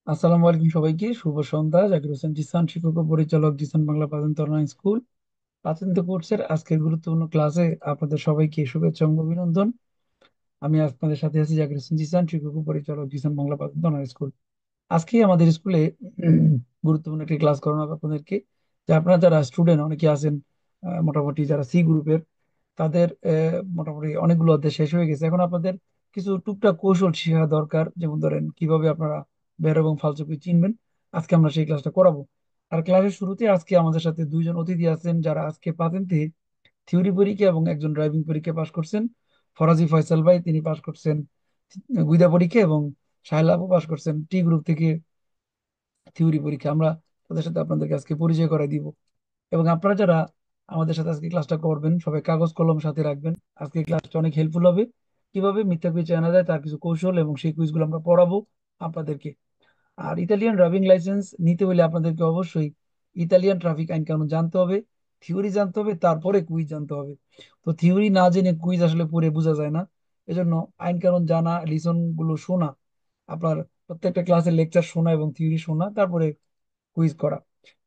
আসসালামু আলাইকুম সবাইকে, শুভ সন্ধ্যা। জাকির হোসেন জিসান, শিক্ষক ও পরিচালক, জিসান বাংলা প্রাথমিক অনলাইন স্কুল প্রাথমিক কোর্সের আজকের গুরুত্বপূর্ণ ক্লাসে আপনাদের সবাইকে শুভেচ্ছা এবং অভিনন্দন। আমি আপনাদের সাথে আছি জাকির হোসেন জিসান, শিক্ষক ও পরিচালক, জিসান বাংলা প্রাথমিক অনলাইন স্কুল। আজকে আমাদের স্কুলে গুরুত্বপূর্ণ একটি ক্লাস করানো হবে আপনাদেরকে। যে আপনারা যারা স্টুডেন্ট অনেকে আছেন, মোটামুটি যারা সি গ্রুপের, তাদের মোটামুটি অনেকগুলো অধ্যায় শেষ হয়ে গেছে। এখন আপনাদের কিছু টুকটাক কৌশল শেখা দরকার, যেমন ধরেন কিভাবে আপনারা বের এবং ফালতুকে চিনবেন। আজকে আমরা সেই ক্লাসটা করাবো। আর ক্লাসের শুরুতে আজকে আমাদের সাথে দুইজন অতিথি আছেন যারা আজকে পাতেন্তে থিওরি পরীক্ষা এবং একজন ড্রাইভিং পরীক্ষা পাশ করছেন। ফরাজি ফয়সাল ভাই, তিনি পাশ করছেন গুইদা পরীক্ষা, এবং সাহেল আপু পাশ করছেন টি গ্রুপ থেকে থিওরি পরীক্ষা। আমরা তাদের সাথে আপনাদেরকে আজকে পরিচয় করাই দিব। এবং আপনারা যারা আমাদের সাথে আজকে ক্লাসটা করবেন, সবাই কাগজ কলম সাথে রাখবেন। আজকে ক্লাসটা অনেক হেল্পফুল হবে। কিভাবে মিথ্যা কুইজ জানা যায় তার কিছু কৌশল, এবং সেই কুইজগুলো আমরা পড়াবো আপনাদেরকে। আর ইতালিয়ান ড্রাইভিং লাইসেন্স নিতে হলে আপনাদেরকে অবশ্যই ইতালিয়ান ট্রাফিক আইন কানুন জানতে হবে, থিওরি জানতে হবে, তারপরে কুইজ জানতে হবে। তো থিওরি না জেনে কুইজ আসলে পড়ে বোঝা যায় না। এজন্য আইন কানুন জানা, লিসন গুলো শোনা, আপনার প্রত্যেকটা ক্লাসের লেকচার শোনা এবং থিওরি শোনা, তারপরে কুইজ করা।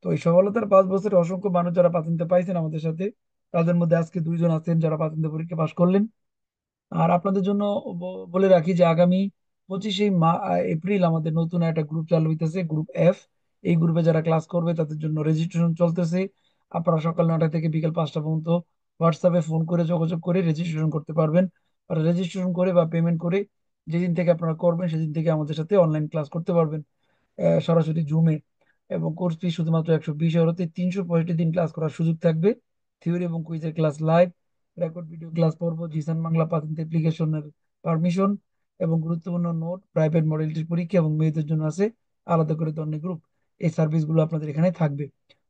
তো এই সফলতার 5 বছরে অসংখ্য মানুষ যারা পাতেন্তে পাইছেন আমাদের সাথে, তাদের মধ্যে আজকে দুইজন আছেন যারা পাতেন্তে পরীক্ষা পাশ করলেন। আর আপনাদের জন্য বলে রাখি যে আগামী 25শে এপ্রিল আমাদের নতুন একটা গ্রুপ চালু হইতেছে, গ্রুপ এফ। এই গ্রুপে যারা ক্লাস করবে তাদের জন্য রেজিস্ট্রেশন চলতেছে। আপনারা সকাল 9টা থেকে বিকেল 5টা পর্যন্ত হোয়াটসঅ্যাপে ফোন করে যোগাযোগ করে রেজিস্ট্রেশন করতে পারবেন। আর রেজিস্ট্রেশন করে বা পেমেন্ট করে যেদিন থেকে আপনারা করবেন সেদিন থেকে আমাদের সাথে অনলাইন ক্লাস করতে পারবেন, সরাসরি জুমে। এবং কোর্স ফি শুধুমাত্র 120 ইউরোতে 365 দিন ক্লাস করার সুযোগ থাকবে। থিওরি এবং কুইজের class live, record video class পড়বো, জিসান বাংলা পাতেন্ট অ্যাপ্লিকেশনের পারমিশন, এবং গুরুত্বপূর্ণ নোট, প্রাইভেট মডেলটির পরীক্ষা, এবং মেয়েদের জন্য আছে আলাদা করে ধরনের গ্রুপ। এই সার্ভিসগুলো আপনাদের এখানে থাকবে।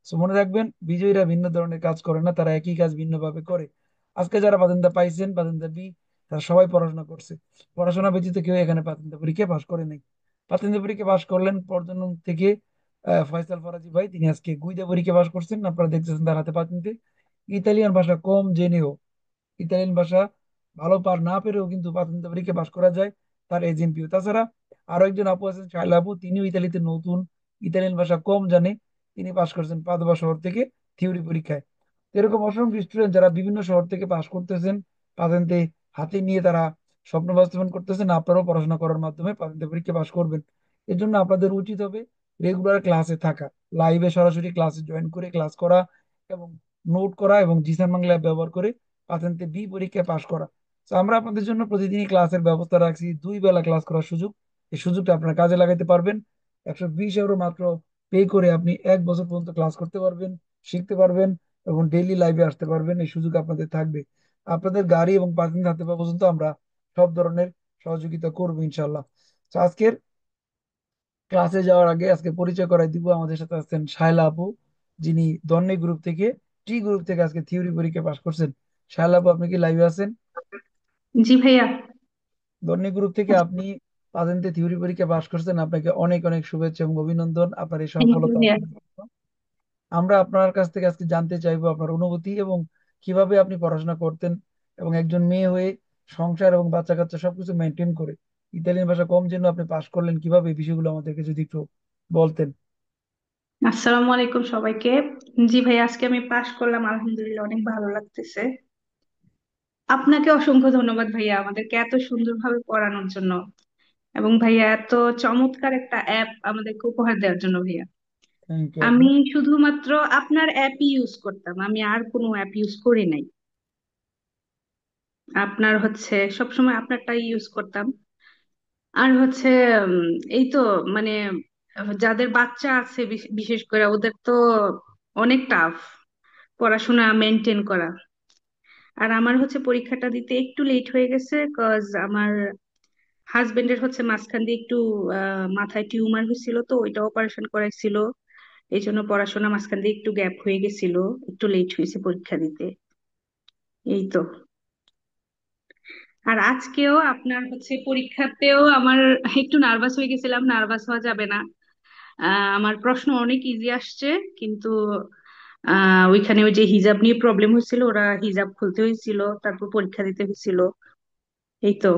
সো মনে রাখবেন, বিজয়ীরা ভিন্ন ধরনের কাজ করে না, তারা একই কাজ ভিন্নভাবে করে। আজকে যারা পাতেন্টা পাইছেন, পাতেন্টা বি, তারা সবাই পড়াশোনা করছে। পড়াশোনা ব্যতীত কেউ এখানে পাতেন্টা পরীক্ষা পাশ করে নাই। প্রাথমিক পরীক্ষা পাশ করলেন পর্যটন থেকে ফয়সাল ফরাজি ভাই, তিনি আজকে গুইদা পরীক্ষা পাশ করছেন। আপনারা দেখতেছেন তার হাতে পাতেন্তে। ইতালিয়ান ভাষা কম জেনেও, ইতালিয়ান ভাষা ভালো পার না পেরেও কিন্তু পাতেন্তে পরীক্ষা পাশ করা যায়, তার এজেম্পিও। তাছাড়া আরো একজন আপু আছেন শায়লা আপু, তিনিও ইতালিতে নতুন, ইতালিয়ান ভাষা কম জানে, তিনি পাশ করছেন পাদোয়া শহর থেকে থিওরি পরীক্ষায়। তো এরকম অসংখ্য স্টুডেন্ট যারা বিভিন্ন শহর থেকে পাশ করতেছেন পাতেন্তে হাতে নিয়ে, তারা স্বপ্ন বাস্তবায়ন করতেছেন। আপনারাও পড়াশোনা করার মাধ্যমে পাতেন্তে পরীক্ষা পাশ করবেন। এর জন্য আপনাদের উচিত হবে রেগুলার ক্লাসে থাকা, লাইভে সরাসরি ক্লাসে জয়েন করে ক্লাস করা, এবং নোট করা, এবং জিসান বাংলা অ্যাপ ব্যবহার করে পাতেন্তে বি পরীক্ষায় পাশ করা। তো আমরা আপনাদের জন্য প্রতিদিনই ক্লাসের ব্যবস্থা রাখছি, 2 বেলা ক্লাস করার সুযোগ। এই সুযোগটা আপনার কাজে লাগাতে পারবেন। 120 ইউরো মাত্র পে করে আপনি 1 বছর পর্যন্ত ক্লাস করতে পারবেন, শিখতে পারবেন, এবং ডেইলি লাইভে আসতে পারবেন। এই সুযোগ আপনাদের থাকবে। আপনাদের গাড়ি এবং পার্কিং হাতে পাওয়া পর্যন্ত আমরা সব ধরনের সহযোগিতা করবো ইনশাল্লাহ। তো আজকের ক্লাসে যাওয়ার আগে আজকে পরিচয় করাই দিব, আমাদের সাথে আছেন শায়লা আপু, যিনি দন্নে গ্রুপ থেকে, টি গ্রুপ থেকে আজকে থিওরি পরীক্ষা পাশ করছেন। শায়লা আপু, আপনি কি লাইভে আছেন? জি ভাইয়া। দন্নি গ্রুপ থেকে আপনি পাজেন্টে থিওরি পরীক্ষা পাশ করছেন, আপনাকে অনেক অনেক শুভেচ্ছা এবং অভিনন্দন আপনার এই থ্যাংক ইউ সফলতা ভাইয়া। অর্জনের জন্য। আমরা আপনার কাছ থেকে আজকে জানতে চাইবো আপনার অনুভূতি, এবং কিভাবে আপনি পড়াশোনা করতেন, এবং একজন মেয়ে হয়ে সংসার এবং বাচ্চা কাচ্চা সবকিছু মেনটেন করে ইতালিয়ান ভাষা কম জন্য আপনি পাশ করলেন কিভাবে, এই বিষয়গুলো আমাদেরকে যদি একটু বলতেন। আসসালামু আলাইকুম সবাইকে। জি ভাইয়া, আজকে আমি পাশ করলাম, আলহামদুলিল্লাহ অনেক ভালো লাগতেছে। আপনাকে অসংখ্য ধন্যবাদ ভাইয়া আমাদেরকে এত সুন্দরভাবে পড়ানোর জন্য, এবং ভাইয়া এত চমৎকার একটা অ্যাপ আমাদেরকে উপহার দেওয়ার জন্য ভাইয়া। থ্যাংক ইউ আপু। আমি শুধুমাত্র আপনার অ্যাপই ইউজ করতাম, আমি আর কোনো অ্যাপ ইউজ করি নাই। আপনার হচ্ছে সবসময় আপনারটাই ইউজ করতাম। আর হচ্ছে উম, এই তো মানে যাদের বাচ্চা আছে বিশেষ করে ওদের তো অনেক টাফ পড়াশোনা মেনটেন করা। আর আমার হচ্ছে পরীক্ষাটা দিতে একটু লেট হয়ে গেছে, কজ আমার হাজবেন্ডের হচ্ছে মাঝখান দিয়ে একটু মাথায় টিউমার হয়েছিল, তো ওইটা অপারেশন করাইছিল। এই জন্য পড়াশোনা মাঝখান দিয়ে একটু গ্যাপ হয়ে গেছিল, একটু লেট হয়েছে পরীক্ষা দিতে। এই তো। আর আজকেও আপনার হচ্ছে পরীক্ষাতেও আমার একটু নার্ভাস হয়ে গেছিলাম, নার্ভাস হওয়া যাবে না। আমার প্রশ্ন অনেক ইজি আসছে, কিন্তু ওইখানে ওই যে হিজাব নিয়ে প্রবলেম হয়েছিল, ওরা হিজাব খুলতে হয়েছিল, তারপর পরীক্ষা দিতে হয়েছিল। এই তো।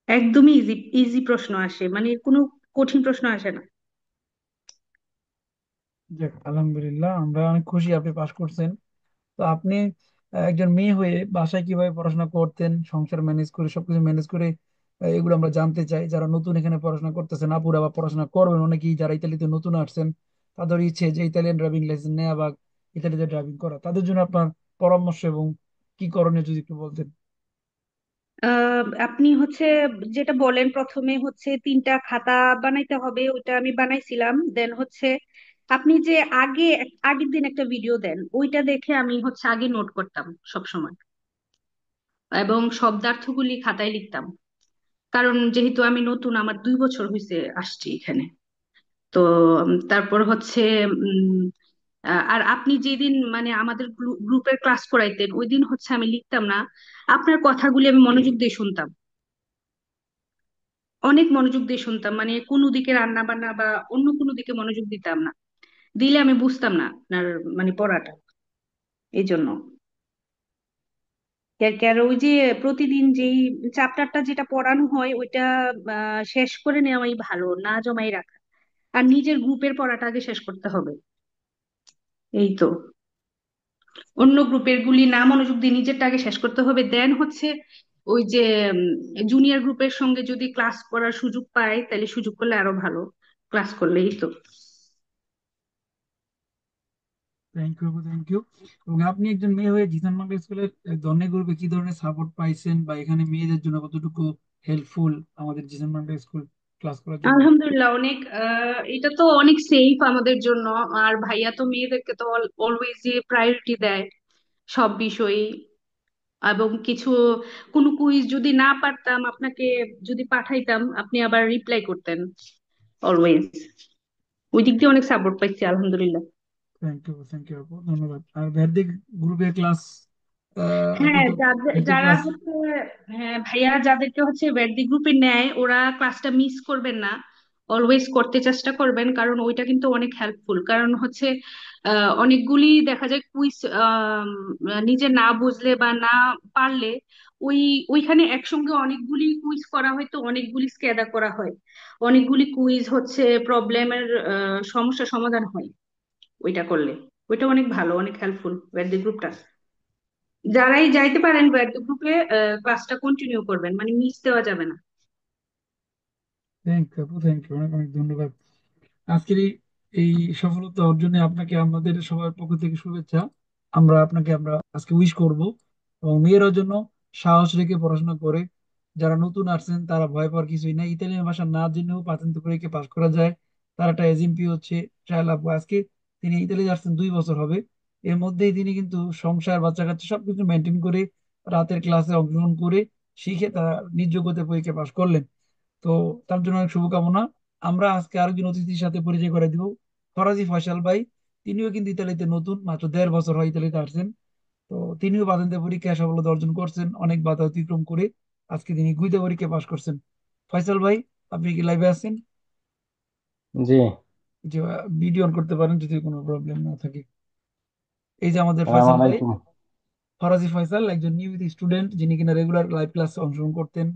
একদমই ইজি ইজি প্রশ্ন আসে, মানে কোনো কঠিন প্রশ্ন আসে না। যাক, আলহামদুলিল্লাহ, আমরা অনেক খুশি আপনি পাশ করছেন। তো আপনি একজন মেয়ে হয়ে বাসায় কিভাবে পড়াশোনা করতেন, সংসার ম্যানেজ করে সবকিছু ম্যানেজ করে, এগুলো আমরা জানতে চাই। যারা নতুন এখানে পড়াশোনা করতেছেন, আপুরা বা পড়াশোনা করবেন অনেকেই, যারা ইতালিতে নতুন আসছেন, তাদের ইচ্ছে যে ইতালিয়ান ড্রাইভিং লাইসেন্স নেওয়া বা ইতালিতে ড্রাইভিং করা, তাদের জন্য আপনার পরামর্শ এবং কি করণীয় যদি একটু বলতেন। আপনি হচ্ছে যেটা বলেন, প্রথমে হচ্ছে 3টা খাতা বানাইতে হবে, ওইটা আমি বানাইছিলাম। দেন হচ্ছে আপনি যে আগের দিন একটা ভিডিও দেন, ওইটা দেখে আমি হচ্ছে আগে নোট করতাম সব সময়, এবং শব্দার্থগুলি খাতায় লিখতাম। কারণ যেহেতু আমি নতুন, আমার 2 বছর হয়েছে আসছি এখানে। তো তারপর হচ্ছে উম আর আপনি যেদিন মানে আমাদের গ্রুপের ক্লাস করাইতেন, ওই দিন হচ্ছে আমি লিখতাম না, আপনার কথাগুলি আমি মনোযোগ দিয়ে শুনতাম, অনেক মনোযোগ দিয়ে শুনতাম, মানে কোনো দিকে রান্না বান্না বা অন্য কোনো দিকে মনোযোগ দিতাম না, দিলে আমি বুঝতাম না আপনার মানে পড়াটা। এই জন্য ওই যে প্রতিদিন যেই চ্যাপ্টারটা যেটা পড়ানো হয় ওইটা শেষ করে নেওয়াই ভালো, না জমাই রাখা। আর নিজের গ্রুপের পড়াটা আগে শেষ করতে হবে। এই তো, অন্য গ্রুপের গুলি না মনোযোগ দিয়ে নিজেরটা আগে শেষ করতে হবে, দেন হচ্ছে ওই যে জুনিয়র গ্রুপের সঙ্গে যদি ক্লাস করার সুযোগ পায়, তাহলে সুযোগ করলে আরো ভালো, ক্লাস করলেই তো। Thank you, thank you. এবং আপনি একজন মেয়ে হয়ে জিসান মার্গ স্কুলের ধরনের গ্রুপে কি ধরনের সাপোর্ট পাইছেন, বা এখানে মেয়েদের জন্য কতটুকু হেল্পফুল আমাদের জিসান মার্গ স্কুল ক্লাস করার জন্য? আলহামদুলিল্লাহ, অনেক এটা তো অনেক সেফ আমাদের জন্য। আর ভাইয়া তো মেয়েদেরকে তো অলওয়েজ যে প্রায়োরিটি দেয় সব বিষয়ে। এবং কিছু কোনো কুইজ যদি না পারতাম, আপনাকে যদি পাঠাইতাম, আপনি আবার রিপ্লাই করতেন অলওয়েজ। ওই দিক দিয়ে অনেক সাপোর্ট পাইছি আলহামদুলিল্লাহ। থ্যাংক ইউ আপু, ধন্যবাদ। আর ভেদিক গ্রুপের ক্লাস, আপনি হ্যাঁ, তো ভেদিক যারা ক্লাস। হচ্ছে, হ্যাঁ ভাইয়া যাদেরকে হচ্ছে ব্যাডলি গ্রুপে নেয়, ওরা ক্লাসটা মিস করবেন না, অলওয়েজ করতে চেষ্টা করবেন, কারণ ওইটা কিন্তু অনেক হেল্পফুল। কারণ হচ্ছে অনেকগুলি দেখা যায় কুইজ নিজে না বুঝলে বা না পারলে, ওই ওইখানে একসঙ্গে অনেকগুলি কুইজ করা হয়, তো অনেকগুলি স্ক্যাদা করা হয়, অনেকগুলি কুইজ হচ্ছে প্রবলেমের সমস্যা সমাধান হয় ওইটা করলে। ওইটা অনেক ভালো, অনেক হেল্পফুল ব্যাডলি গ্রুপটা। যারাই যাইতে পারেন গ্রুপে, ক্লাসটা কন্টিনিউ করবেন, মানে মিস দেওয়া যাবে না। থ্যাংক ইউ আপু, থ্যাংক ইউ, অনেক অনেক ধন্যবাদ। আজকের এই সফলতা অর্জনে আপনাকে আমাদের সবার পক্ষ থেকে শুভেচ্ছা। আমরা আজকে উইশ করব। এবং মেয়েরার জন্য সাহস রেখে পড়াশোনা করে, যারা নতুন আসছেন তারা ভয় পাওয়ার কিছুই নাই। ইতালিয়ান ভাষা না জেনেও পাতেন্ট পরীক্ষা পাশ করা যায়। তার একটা এজএমপি হচ্ছে ট্রায়াল আপু। আজকে তিনি ইতালি আসছেন 2 বছর হবে। এর মধ্যেই তিনি কিন্তু সংসার, বাচ্চা কাচ্চা সবকিছু মেনটেন করে, রাতের ক্লাসে অংশগ্রহণ করে, শিখে তারা নিজ যোগ্যতায় পরীক্ষা পাশ করলেন। তো তার জন্য অনেক শুভকামনা। আমরা আজকে আরেকজন অতিথির সাথে পরিচয় করে দিব, ফরাজি ফয়সাল ভাই। তিনিও কিন্তু ইতালিতে নতুন, মাত্র 1.5 বছর হয় ইতালিতে আসছেন। তো তিনিও বাতেন্তে পরীক্ষায় সফলতা অর্জন করছেন অনেক বাধা অতিক্রম করে। আজকে তিনি গুইদা পরীক্ষা পাশ করছেন। ফয়সাল ভাই, আপনি কি লাইভে আছেন? জি। যে ভিডিও অন করতে পারেন যদি কোনো প্রবলেম না থাকে। এই যে আমাদের সালাম ফয়সাল ভাই, আলাইকুম। ফরাজি ফয়সাল একজন নিয়মিত স্টুডেন্ট, যিনি কিনা রেগুলার লাইভ ক্লাসে অংশগ্রহণ করতেন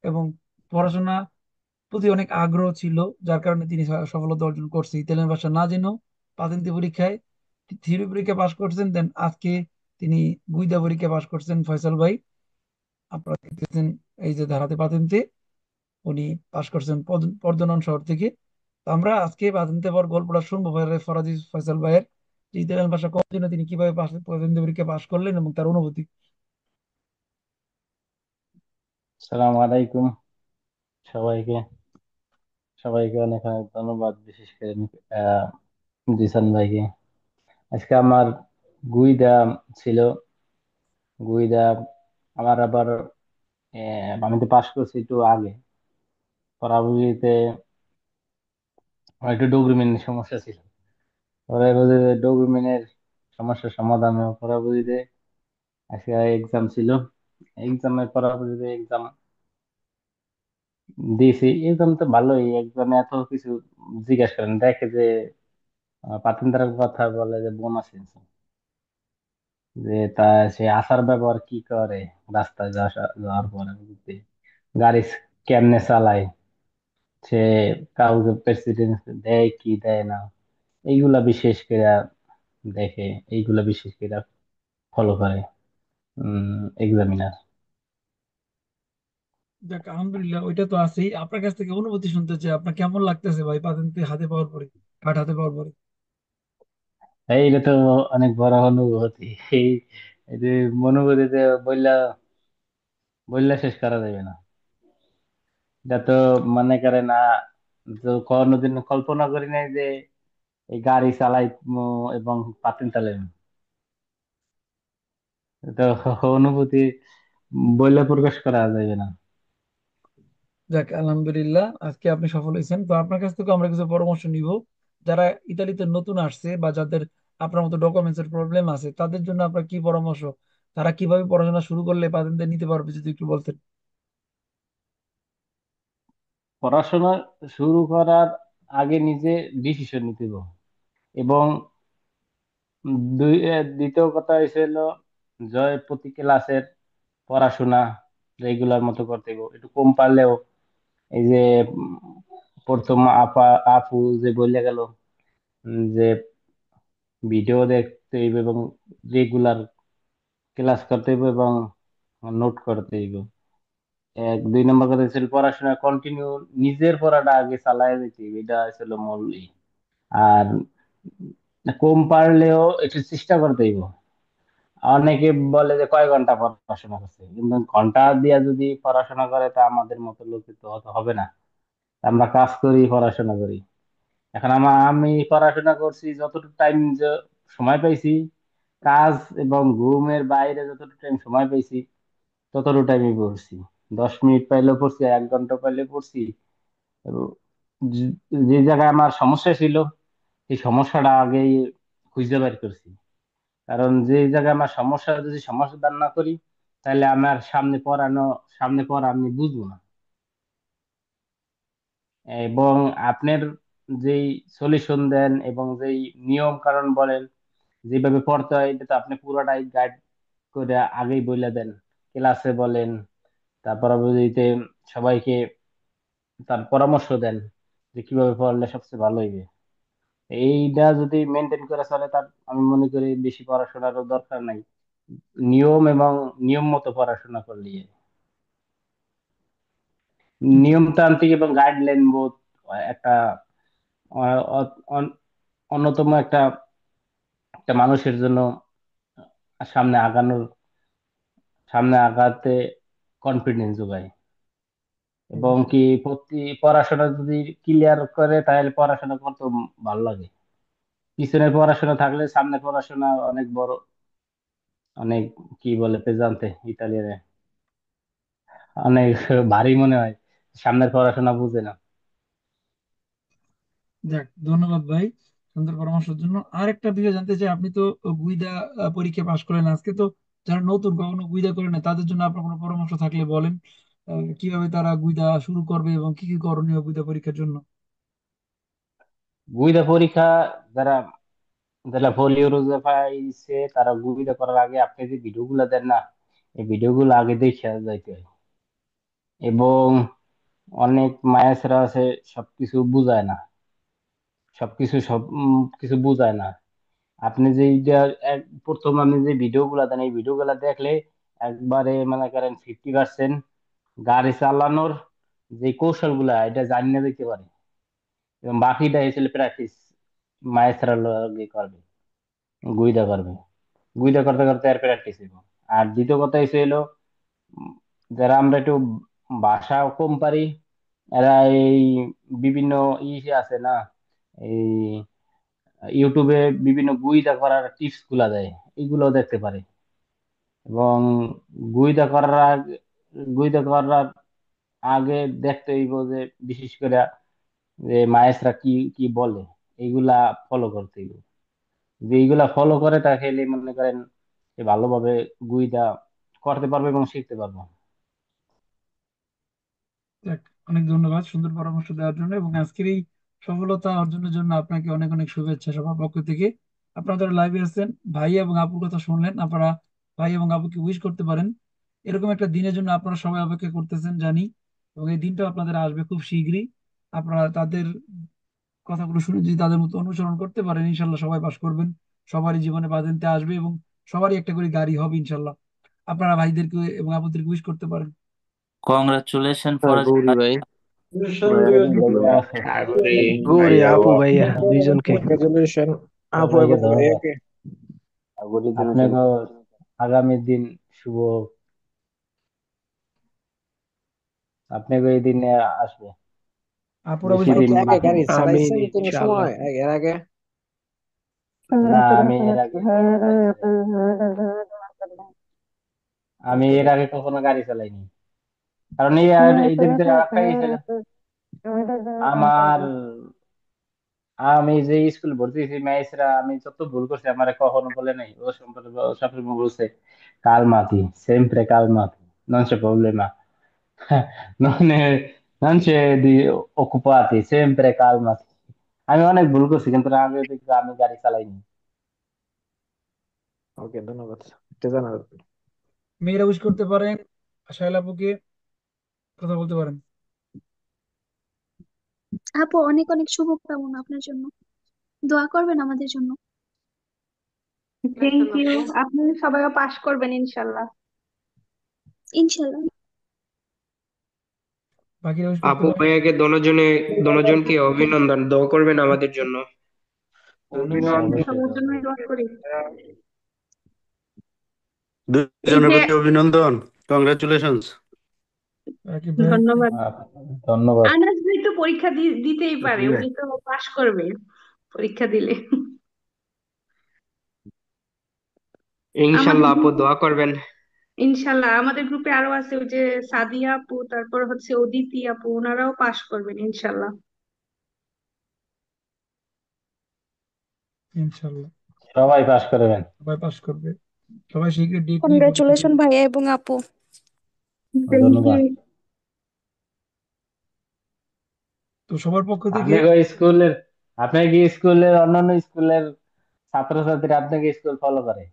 এবং পড়াশোনা প্রতি অনেক আগ্রহ ছিল, যার কারণে তিনি সফলতা অর্জন করছে। ইতালিয়ান ভাষা না জেনেও পাতেন্তি পরীক্ষায় থিওরি পরীক্ষা পাশ করছেন। দেন আজকে তিনি গুইদা পরীক্ষা পাশ করছেন ফয়সাল ভাই। আপনারা দেখতেছেন এই যে ধারাতে পাতেন্তে উনি পাশ করছেন পর্দনন শহর থেকে। তো আমরা আজকে পাতেন্তে পাওয়ার গল্পটা শুনবো ফরাজি ফয়সাল ভাইয়ের, যে ইতালিয়ান ভাষা করার জন্য তিনি কিভাবে পাতেন্তে পরীক্ষা পাশ করলেন এবং তার অনুভূতি। সালাম আলাইকুম সবাইকে। সবাইকে অনেক অনেক ধন্যবাদ, বিশেষ করে আহ, জিসান ভাইকে। আজকে আমার গুইদা ছিল। গুইদা আমার আবার আমি তো পাশ করছি একটু আগে। পরবর্তীতে আমার একটু ডকুমেন্টের সমস্যা ছিল। পরবর্তীতে ডকুমেন্টের সমস্যার সমাধান হয়। পরবর্তীতে আজকে এক্সাম ছিল। এক্সামের পরবর্তীতে এক্সাম দিয়েছি। এক্সাম তো ভালোই। এক্সামে এত কিছু জিজ্ঞাসা করেন, দেখে যে পাতেন্দারের কথা বলে যে বোনাস যে তা সে আসার ব্যবহার কি করে, রাস্তায় যাওয়ার পরে বুঝতে, গাড়ি কেমনে চালায়, সে কাউকে প্রেসিডেন্ট দেয় কি দেয় না, এইগুলা বিশেষ করে দেখে, এইগুলা বিশেষ করে ফলো করে এক্সামিনার। যাক আলহামদুলিল্লাহ, ওইটা তো আছেই। আপনার কাছ থেকে অনুভূতি শুনতে চাই, আপনার কেমন লাগতেছে ভাই পাতেন্তে হাতে পাওয়ার পরে, কার্ড হাতে পাওয়ার পরে? এইটা তো অনেক বড় অনুভূতি। এই এই যে অনুভূতিতে বললা বললা শেষ করা যাবে না। এটা তো মনে করে না, তো কোনোদিন কল্পনা করি নাই যে এই গাড়ি চালাই এবং পাতিল চালাই, তো অনুভূতি বললে প্রকাশ করা যাবে না। যাক আলহামদুলিল্লাহ, আজকে আপনি সফল হয়েছেন। তো আপনার কাছ থেকে আমরা কিছু পরামর্শ নিব, যারা ইতালিতে নতুন আসছে বা যাদের আপনার মতো ডকুমেন্টস এর প্রবলেম আছে, তাদের জন্য আপনার কি পরামর্শ? তারা কিভাবে পড়াশোনা শুরু করলে পাতেন্তে নিতে পারবে, যদি একটু বলতেন। পড়াশোনা শুরু করার আগে নিজে ডিসিশন নিতে হবে। এবং দ্বিতীয় কথা হলো, জয় প্রতি ক্লাসের পড়াশোনা রেগুলার মতো করতে হবে, একটু কম পারলেও। এই যে প্রথম আপু যে বললে গেল, যে ভিডিও দেখতে হইবে এবং রেগুলার ক্লাস করতে হইবে এবং নোট করতে হইবে। এক দুই নম্বর কথা ছিল পড়াশোনা কন্টিনিউ, নিজের পড়াটা আগে চালায় যেতে হইবে, এটা ছিল মূল আর কম পারলেও একটু চেষ্টা করতে হইব। অনেকে বলে যে কয় ঘন্টা পড়াশোনা করছে, কিন্তু ঘন্টা দিয়া যদি পড়াশোনা করে তা আমাদের মতো লোক তো হতে হবে না। আমরা কাজ করি, পড়াশোনা করি। এখন আমি পড়াশোনা করছি যতটুকু টাইম সময় পাইছি, কাজ এবং ঘুমের বাইরে যতটুকু টাইম সময় পাইছি ততটুকু টাইমই পড়ছি। 10 মিনিট পাইলেও পড়ছি, 1 ঘন্টা পাইলে পড়ছি। এবং যে যে জায়গায় আমার সমস্যা ছিল, এই সমস্যাটা আগেই খুঁজে বের করছি। কারণ যে জায়গায় আমার সমস্যা, যদি সমাধান না করি, তাহলে আমার সামনে পড়া আমি বুঝবো না। এবং আপনার যেই সলিউশন দেন এবং যেই নিয়ম কারণ বলেন, যেভাবে পড়তে হয়, এটা তো আপনি পুরোটাই গাইড করে আগেই বলে দেন, ক্লাসে বলেন, তারপর বুঝিতে সবাইকে তার পরামর্শ দেন যে কিভাবে পড়লে সবচেয়ে ভালো হইবে। এইটা যদি মেনটেন করে চলে, তার আমি মনে করি বেশি পড়াশোনারও দরকার নাই, নিয়ম এবং নিয়ম মতো পড়াশোনা করলে জি। নিয়মতান্ত্রিক এবং গাইডলাইন বোধ একটা অ- অ- অন- অন্যতম একটা একটা মানুষের জন্য সামনে আগানোর, সামনে আগাতে কনফিডেন্স যোগায়। এবং অবশ্যই। কি প্রতি পড়াশোনা যদি ক্লিয়ার করে, তাহলে পড়াশোনা করতে ভালো লাগে। পিছনে পড়াশোনা থাকলে সামনে পড়াশোনা অনেক বড়, অনেক কি বলে পেজান্তে ইতালিয়ানে, অনেক ভারী মনে হয়, সামনের পড়াশোনা বুঝে না। যাক ধন্যবাদ ভাই সুন্দর পরামর্শের জন্য। আর একটা বিষয় জানতে চাই, আপনি তো গুইদা পরীক্ষা পাশ করলেন আজকে, তো যারা নতুন কখনো গুইদা করে না তাদের জন্য আপনার কোনো পরামর্শ থাকলে বলেন, কিভাবে তারা গুইদা শুরু করবে এবং কি কি করণীয় গুইদা পরীক্ষার জন্য। গুইদা পরীক্ষা, যারা যারা ফোলিও পাইছে, তারা গুইদা করার আগে আপনি যে ভিডিও গুলা দেন না, এই ভিডিও গুলো আগে দেখে যাইতে হয়। এবং অনেক মায়াসেরা আছে, সবকিছু বুঝায় না, সব কিছু বুঝায় না। আপনি যে প্রথম আপনি যে ভিডিও গুলা দেন, এই ভিডিও গুলা দেখলে একবারে মনে করেন 50% গাড়ি চালানোর যে কৌশল গুলা এটা জানিয়ে দিতে পারে। এবং বাকিটা এসে প্র্যাকটিস মায়েস্তারা করবে, গুইদা করবে, গুইদা করতে করতে আর প্র্যাকটিস হইব। আর দ্বিতীয় কথা এসে হলো, উম, যারা আমরা একটু ভাষা কম পারি, এরা এই বিভিন্ন আছে না, এই ইউটিউবে বিভিন্ন গুইদা করার টিপস গুলা দেয়, এইগুলো দেখতে পারে। এবং গুইদা করার গুইদা করার আগে দেখতে হইব যে বিশেষ করে যে মায়েসরা কি কি বলে, এইগুলা ফলো করতে হইব। যে এইগুলা ফলো করে তা খেলে মনে করেন সে ভালোভাবে গুইদা করতে পারবে এবং শিখতে পারবো। যাক, অনেক ধন্যবাদ সুন্দর পরামর্শ দেওয়ার জন্য, এবং আজকের এই সফলতা অর্জনের জন্য আপনাকে অনেক অনেক শুভেচ্ছা সবার পক্ষ থেকে। আপনারা যারা লাইভে আছেন, ভাই এবং আপুর কথা শুনলেন, আপনারা ভাই এবং আপুকে উইশ করতে পারেন। এরকম একটা দিনের জন্য আপনারা সবাই অপেক্ষা করতেছেন জানি, এবং এই দিনটা আপনাদের আসবে খুব শীঘ্রই। আপনারা তাদের কথাগুলো শুনে যদি তাদের মতো অনুসরণ করতে পারেন, ইনশাল্লাহ সবাই পাস করবেন। সবারই জীবনে বাজেনতে আসবে এবং সবারই একটা করে গাড়ি হবে ইনশাল্লাহ। আপনারা ভাইদেরকে এবং আপুদেরকে উইশ করতে পারেন। কংগ্রাচুলেশন হ্যাঁ ফরাজ গৌরী ভাই। ভাই, ভাইয়া আছে। সাগরে গৌরী ভাইয়া ও আপু ভাইয়া আপনাকে দুইজনকে কংগ্রেচুলেশন, আপু সবাইকে এবং ধন্যবাদ। ভাইয়াকে। আপনাকে আগামী দিন শুভ হোক। আপনাকে এই দিনে আসবে, আপুরা উইশ বেশি ভাই দিন কি করতে আগে বাকি পারেন। গাড়ি নেই। চালাইছেন আমিন কোনো ইনশাআল্লাহ। সময় এর আগে? না, আমি এর আগে কখনো গাড়ি চালাইনি। আমি এর আগে কখনো গাড়ি চালাইনি, কারণ এই দিক দিয়ে একটা ইয়ে ছিল। আমার আমি যে স্কুল ভর্তি হয়েছি মেয়েছরা, আমি যত ভুল করছি আমার কখনো বলে নাই। ও সম্পর্কে সবসময় বলছে calmati, sempre calmati, non c'è problema. non è- non c'è di occupati, sempre calmati. আমি অনেক ভুল করছি, কিন্তু আমি দেখি আমি গাড়ি চালাইনি। ওকে, ধন্যবাদ এটা জানার। মেয়েরা উইশ করতে পারেন। শায়লা আপুকে কথা বলতে পারেন। আপু অনেক অনেক শুভকামনা আপনার জন্য, দোয়া করবেন আমাদের জন্য। Thank you. আপনি সবাইও পাশ করবেন ইনশাল্লাহ। ইনশাল্লাহ। বাকিরা উইশ করতে আপু পারেন। ভাইয়াকে দনজনকে অভিনন্দন, দোয়া করবেন আমাদের জন্য। অবশ্যই সবার দোয়া জন্য করবো। দোয়া করি। এই দুজনের যে, প্রতি অভিনন্দন, কংগ্রাচুলেশনস। রাকিব ভাই। ধন্যবাদ। ধন্যবাদ। আনাস ভাই তো পরীক্ষা দিতেই পারে, জি ভাই। উনি তো পাশ করবে পরীক্ষা দিলে। আমাদের ইনশাল্লাহ আপু গ্রুপে, দোয়া করবেন। ইনশাল্লাহ আমাদের গ্রুপে আরো আছে, ওই যে সাদিয়া আপু, তারপর হচ্ছে অদিতি আপু, ওনারাও পাশ করবেন ইনশাল্লাহ। ইনশাল্লাহ সবাই পাস করবেন। সবাই পাস করবে। সবাই শীঘ্রই ডেট নিয়ে পরীক্ষা কনগ্রাচুলেশন দিবে। ভাইয়া এবং আপু। Thank you. ধন্যবাদ। তো সবার পক্ষ থেকে আপনি কি স্কুলের আপনি কি স্কুলের অন্যান্য স্কুলের ছাত্রছাত্রী আপনাকে স্কুল ফলো করে?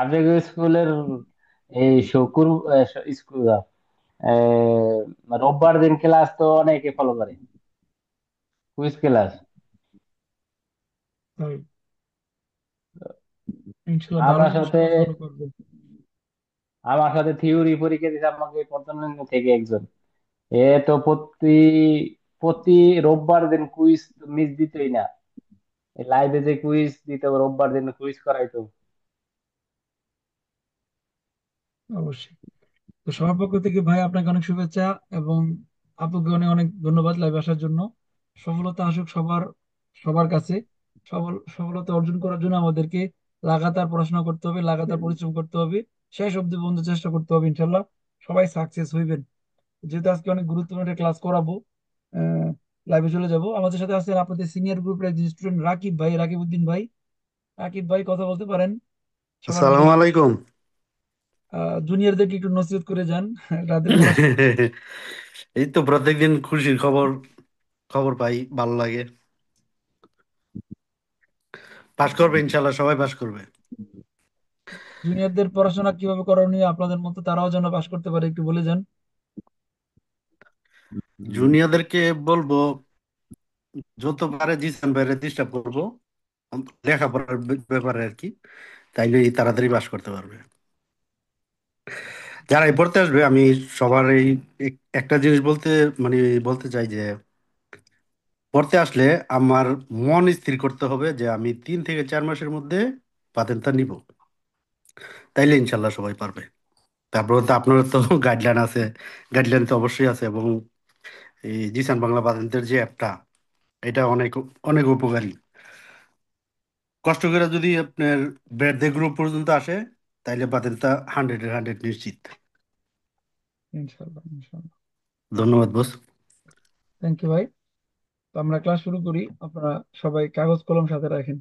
আপনি কি স্কুলের এই শুকুর স্কুল রোববার দিন ক্লাস তো অনেকে ফলো করে, কুইজ ক্লাস। তাই ইনশাল্লাহ ভালো আমার জিনিস সাথে সবাই ফলো করবে। আমার সাথে থিওরি পরীক্ষা দিচ্ছে আমাকে প্রথম থেকে একজন। এ তো প্রতি প্রতি রোববার দিন কুইজ মিস দিতই না। লাইভে যে কুইজ দিত, রোববার দিন কুইজ করাইতো। অবশ্যই। তো সবার পক্ষ থেকে ভাই আপনাকে অনেক শুভেচ্ছা এবং আপুকে অনেক অনেক ধন্যবাদ লাইভে আসার জন্য। সফলতা আসুক সবার, সবার কাছে। সফলতা অর্জন করার জন্য আমাদেরকে লাগাতার পড়াশোনা করতে হবে, লাগাতার পরিশ্রম করতে হবে, শেষ অবধি বন্ধু চেষ্টা করতে হবে। ইনশাল্লাহ সবাই সাকসেস হইবেন। যেহেতু আজকে অনেক গুরুত্বপূর্ণ একটা ক্লাস করাবো, লাইভে চলে যাব। আমাদের সাথে আছেন আপনাদের সিনিয়র গ্রুপের একজন স্টুডেন্ট রাকিব ভাই, রাকিব উদ্দিন ভাই। রাকিব ভাই কথা বলতে পারেন সবার আসসালামু মাঝে। আলাইকুম। জুনিয়রদেরকে একটু নসিহত করে যান তাদের পড়াশোনা। এই তো প্রত্যেকদিন খুশির খবর খবর পাই, ভালো লাগে। পাস করবে ইনশাল্লাহ, সবাই পাস করবে। জুনিয়রদের পড়াশোনা কিভাবে করণীয় আপনাদের মতো, তারাও যেন পাশ করতে পারে, একটু বলে যান। জুনিয়রদেরকে বলবো যত পারে জিসান বাইরে ডিস্টার্ব করবো লেখাপড়ার ব্যাপারে আর কি, তাইলে তাড়াতাড়ি পাস করতে পারবে। যারা এই পড়তে আসবে আমি সবার এই একটা জিনিস মানে বলতে চাই যে পড়তে আসলে আমার মন স্থির করতে হবে যে আমি 3 থেকে 4 মাসের মধ্যে পাতেন্টটা নিব, তাইলে ইনশাল্লাহ সবাই পারবে। তারপরে তো আপনার তো গাইডলাইন আছে, গাইডলাইন তো অবশ্যই আছে, এবং এই জিসান বাংলা পাতেন্টের যে অ্যাপটা, এটা অনেক অনেক উপকারী। কষ্ট করে যদি আপনার ব্রেড গ্রুপ পর্যন্ত আসে, তাইলে পাতেন্টটা 100-এর 100 নিশ্চিত। ইনশাল্লাহ ইনশাল্লাহ। ধন্যবাদ বস। থ্যাংক ইউ ভাই। তো আমরা ক্লাস শুরু করি, আপনারা সবাই কাগজ কলম সাথে রাখেন।